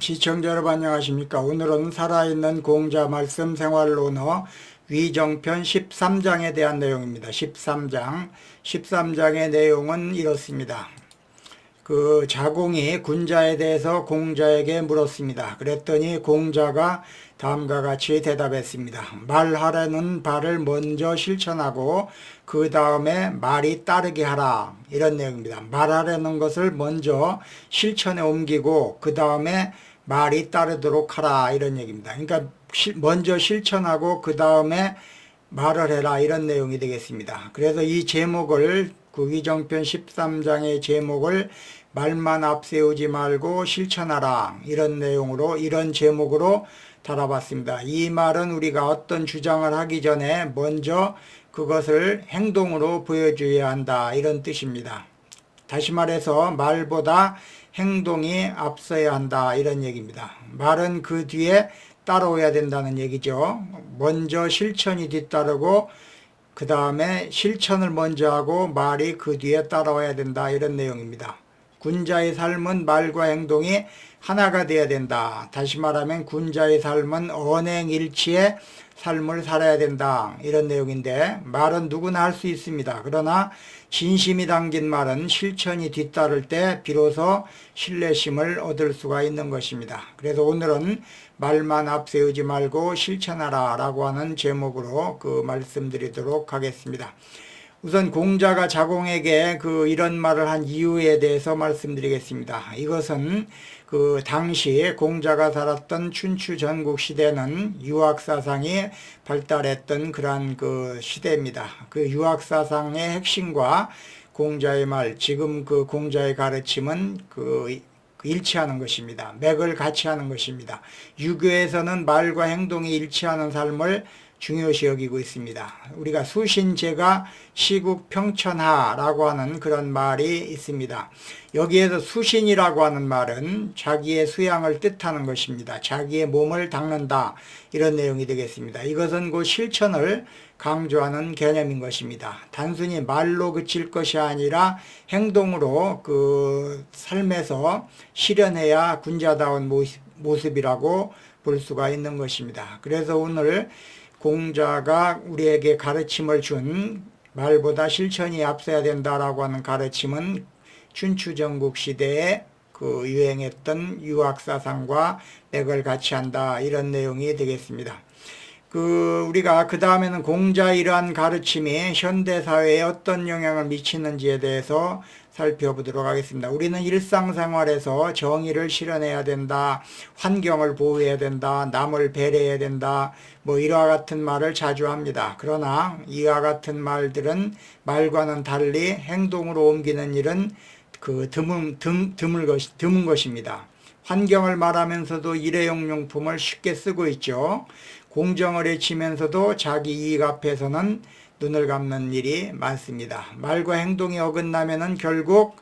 시청자 여러분 안녕하십니까. 오늘은 살아있는 공자 말씀 생활론어 위정편 13장에 대한 내용입니다. 13장의 내용은 이렇습니다. 그 자공이 군자에 대해서 공자에게 물었습니다. 그랬더니 공자가 다음과 같이 대답했습니다. 말하라는 바를 먼저 실천하고 그 다음에 말이 따르게 하라, 이런 내용입니다. 말하라는 것을 먼저 실천에 옮기고 그 다음에 말이 따르도록 하라, 이런 얘기입니다. 그러니까 먼저 실천하고 그 다음에 말을 해라, 이런 내용이 되겠습니다. 그래서 이 제목을, 그 위정편 13장의 제목을 말만 앞세우지 말고 실천하라, 이런 내용으로, 이런 제목으로 달아봤습니다. 이 말은 우리가 어떤 주장을 하기 전에 먼저 그것을 행동으로 보여줘야 한다, 이런 뜻입니다. 다시 말해서 말보다 행동이 앞서야 한다, 이런 얘기입니다. 말은 그 뒤에 따라오야 된다는 얘기죠. 먼저 실천이 뒤따르고 그 다음에 실천을 먼저 하고 말이 그 뒤에 따라와야 된다, 이런 내용입니다. 군자의 삶은 말과 행동이 하나가 되어야 된다. 다시 말하면 군자의 삶은 언행일치의 삶을 살아야 된다, 이런 내용인데, 말은 누구나 할 수 있습니다. 그러나 진심이 담긴 말은 실천이 뒤따를 때 비로소 신뢰심을 얻을 수가 있는 것입니다. 그래서 오늘은 말만 앞세우지 말고 실천하라 라고 하는 제목으로 그 말씀드리도록 하겠습니다. 우선 공자가 자공에게 이런 말을 한 이유에 대해서 말씀드리겠습니다. 이것은 그 당시 공자가 살았던 춘추 전국 시대는 유학사상이 발달했던 그러한 그 시대입니다. 그 유학사상의 핵심과 공자의 말, 지금 그 공자의 가르침은 일치하는 것입니다. 맥을 같이 하는 것입니다. 유교에서는 말과 행동이 일치하는 삶을 중요시 여기고 있습니다. 우리가 수신제가 시국평천하라고 하는 그런 말이 있습니다. 여기에서 수신이라고 하는 말은 자기의 수양을 뜻하는 것입니다. 자기의 몸을 닦는다, 이런 내용이 되겠습니다. 이것은 그 실천을 강조하는 개념인 것입니다. 단순히 말로 그칠 것이 아니라 행동으로 그 삶에서 실현해야 군자다운 모습이라고 볼 수가 있는 것입니다. 그래서 오늘 공자가 우리에게 가르침을 준 말보다 실천이 앞서야 된다라고 하는 가르침은 춘추 전국 시대에 그 유행했던 유학사상과 맥을 같이 한다, 이런 내용이 되겠습니다. 우리가 그 다음에는 공자의 이러한 가르침이 현대사회에 어떤 영향을 미치는지에 대해서 살펴보도록 하겠습니다. 우리는 일상생활에서 정의를 실현해야 된다, 환경을 보호해야 된다, 남을 배려해야 된다, 이와 같은 말을 자주 합니다. 그러나 이와 같은 말들은 말과는 달리 행동으로 옮기는 일은 드문 것입니다. 환경을 말하면서도 일회용 용품을 쉽게 쓰고 있죠. 공정을 외치면서도 자기 이익 앞에서는 눈을 감는 일이 많습니다. 말과 행동이 어긋나면은 결국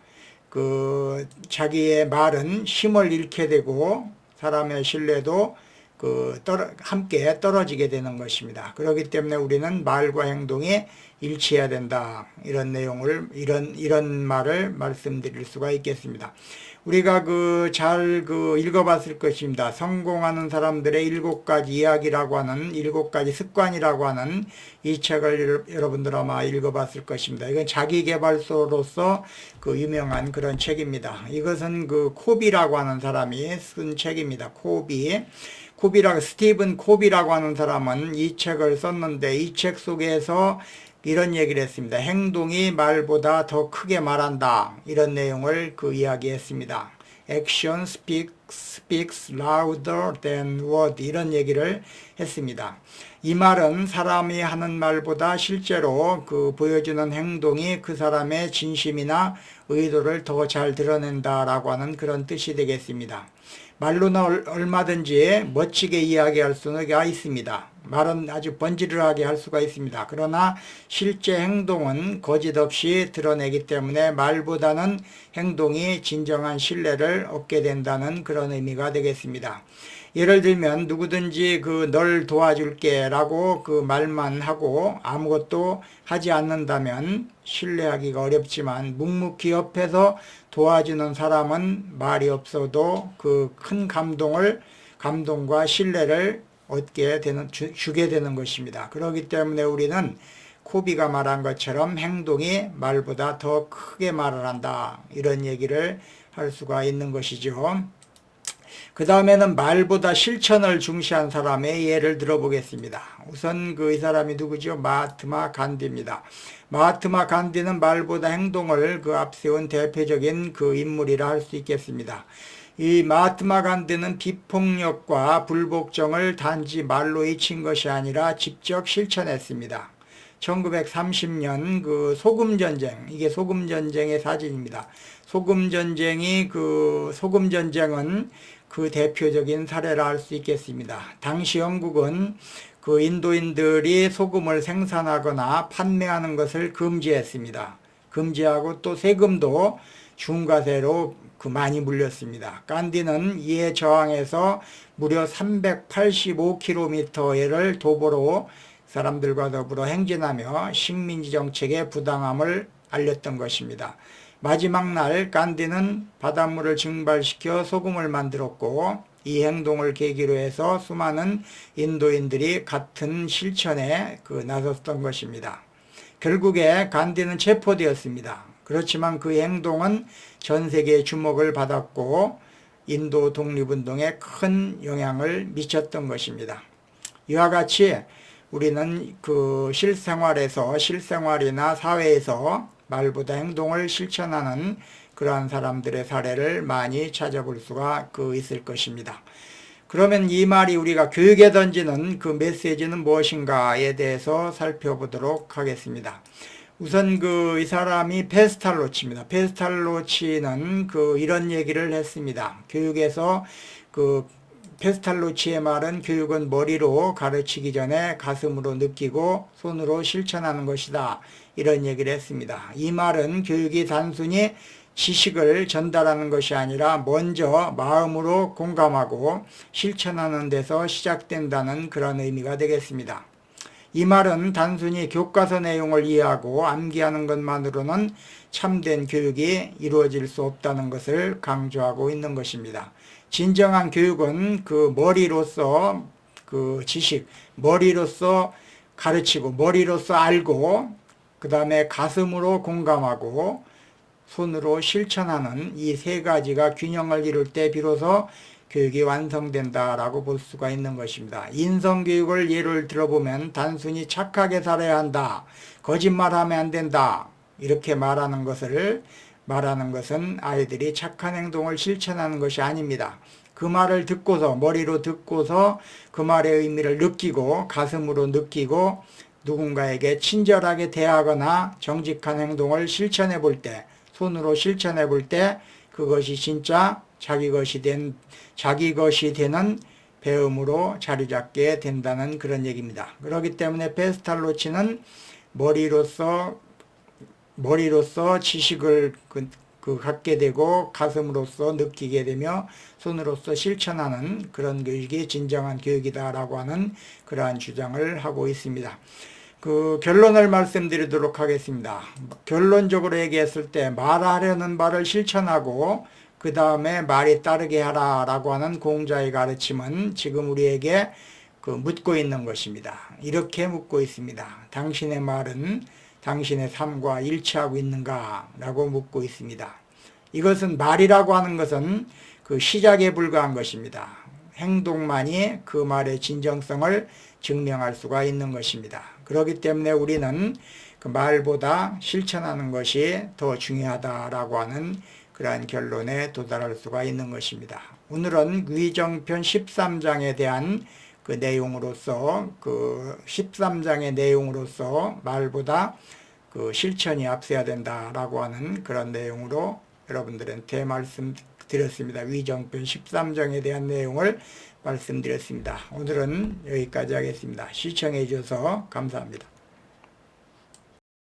자기의 말은 힘을 잃게 되고 사람의 신뢰도 함께 떨어지게 되는 것입니다. 그렇기 때문에 우리는 말과 행동이 일치해야 된다, 이런 내용을, 이런 말을 말씀드릴 수가 있겠습니다. 우리가 잘 읽어봤을 것입니다. 성공하는 사람들의 7가지 이야기라고 하는, 7가지 습관이라고 하는 이 책을 여러분들 아마 읽어봤을 것입니다. 이건 자기계발서로서 유명한 그런 책입니다. 이것은 코비라고 하는 사람이 쓴 책입니다. 스티븐 코비라고 하는 사람은 이 책을 썼는데, 이 책 속에서 이런 얘기를 했습니다. 행동이 말보다 더 크게 말한다, 이런 내용을 이야기했습니다. Action speaks louder than word, 이런 얘기를 했습니다. 이 말은 사람이 하는 말보다 실제로 보여주는 행동이 그 사람의 진심이나 의도를 더 잘 드러낸다라고 하는 그런 뜻이 되겠습니다. 말로는 얼마든지 멋지게 이야기할 수가 있습니다. 말은 아주 번지르르하게 할 수가 있습니다. 그러나 실제 행동은 거짓 없이 드러내기 때문에 말보다는 행동이 진정한 신뢰를 얻게 된다는 그런 의미가 되겠습니다. 예를 들면 누구든지 널 도와줄게 라고 그 말만 하고 아무것도 하지 않는다면 신뢰하기가 어렵지만, 묵묵히 옆에서 도와주는 사람은 말이 없어도 그 큰 감동과 신뢰를 주게 되는 것입니다. 그렇기 때문에 우리는 코비가 말한 것처럼 행동이 말보다 더 크게 말을 한다, 이런 얘기를 할 수가 있는 것이죠. 그 다음에는 말보다 실천을 중시한 사람의 예를 들어보겠습니다. 우선 이 사람이 누구죠? 마하트마 간디입니다. 마하트마 간디는 말보다 행동을 앞세운 대표적인 인물이라 할 수 있겠습니다. 이 마하트마 간디는 비폭력과 불복종을 단지 말로 잊힌 것이 아니라 직접 실천했습니다. 1930년 소금전쟁, 이게 소금전쟁의 사진입니다. 소금전쟁은 그 대표적인 사례라 할 수 있겠습니다. 당시 영국은 인도인들이 소금을 생산하거나 판매하는 것을 금지했습니다. 금지하고 또 세금도 중과세로 많이 물렸습니다. 간디는 이에 저항해서 무려 385km를 도보로 사람들과 더불어 행진하며 식민지 정책의 부당함을 알렸던 것입니다. 마지막 날 간디는 바닷물을 증발시켜 소금을 만들었고, 이 행동을 계기로 해서 수많은 인도인들이 같은 실천에 나섰던 것입니다. 결국에 간디는 체포되었습니다. 그렇지만 그 행동은 전 세계의 주목을 받았고 인도 독립운동에 큰 영향을 미쳤던 것입니다. 이와 같이 우리는 실생활이나 사회에서 말보다 행동을 실천하는 그러한 사람들의 사례를 많이 찾아볼 수가 있을 것입니다. 그러면 이 말이 우리가 교육에 던지는 메시지는 무엇인가에 대해서 살펴보도록 하겠습니다. 우선 이 사람이 페스탈로치입니다. 페스탈로치는 이런 얘기를 했습니다. 교육에서 페스탈로치의 말은 교육은 머리로 가르치기 전에 가슴으로 느끼고 손으로 실천하는 것이다, 이런 얘기를 했습니다. 이 말은 교육이 단순히 지식을 전달하는 것이 아니라 먼저 마음으로 공감하고 실천하는 데서 시작된다는 그런 의미가 되겠습니다. 이 말은 단순히 교과서 내용을 이해하고 암기하는 것만으로는 참된 교육이 이루어질 수 없다는 것을 강조하고 있는 것입니다. 진정한 교육은 머리로서 지식, 머리로서 가르치고, 머리로서 알고, 그 다음에 가슴으로 공감하고 손으로 실천하는 이 세 가지가 균형을 이룰 때 비로소 교육이 완성된다라고 볼 수가 있는 것입니다. 인성교육을 예를 들어보면 단순히 착하게 살아야 한다, 거짓말하면 안 된다, 이렇게 말하는 것은 아이들이 착한 행동을 실천하는 것이 아닙니다. 그 말을 듣고서, 머리로 듣고서 그 말의 의미를 느끼고 가슴으로 느끼고 누군가에게 친절하게 대하거나 정직한 행동을 실천해 볼 때, 손으로 실천해 볼 때 그것이 진짜 자기 것이 되는 배움으로 자리 잡게 된다는 그런 얘기입니다. 그렇기 때문에 페스탈로치는 머리로서 지식을 갖게 되고 가슴으로서 느끼게 되며 손으로서 실천하는 그런 교육이 진정한 교육이다라고 하는 그러한 주장을 하고 있습니다. 결론을 말씀드리도록 하겠습니다. 결론적으로 얘기했을 때 말하려는 바를 실천하고 그 다음에 말이 따르게 하라 라고 하는 공자의 가르침은 지금 우리에게 묻고 있는 것입니다. 이렇게 묻고 있습니다. 당신의 말은 당신의 삶과 일치하고 있는가? 라고 묻고 있습니다. 이것은 말이라고 하는 것은 시작에 불과한 것입니다. 행동만이 그 말의 진정성을 증명할 수가 있는 것입니다. 그렇기 때문에 우리는 말보다 실천하는 것이 더 중요하다라고 하는 그러한 결론에 도달할 수가 있는 것입니다. 오늘은 위정편 13장에 대한 내용으로서 13장의 내용으로서 말보다 실천이 앞서야 된다라고 하는 그런 내용으로 여러분들한테 드렸습니다. 위정편 13정에 대한 내용을 말씀드렸습니다. 오늘은 여기까지 하겠습니다. 시청해 주셔서 감사합니다.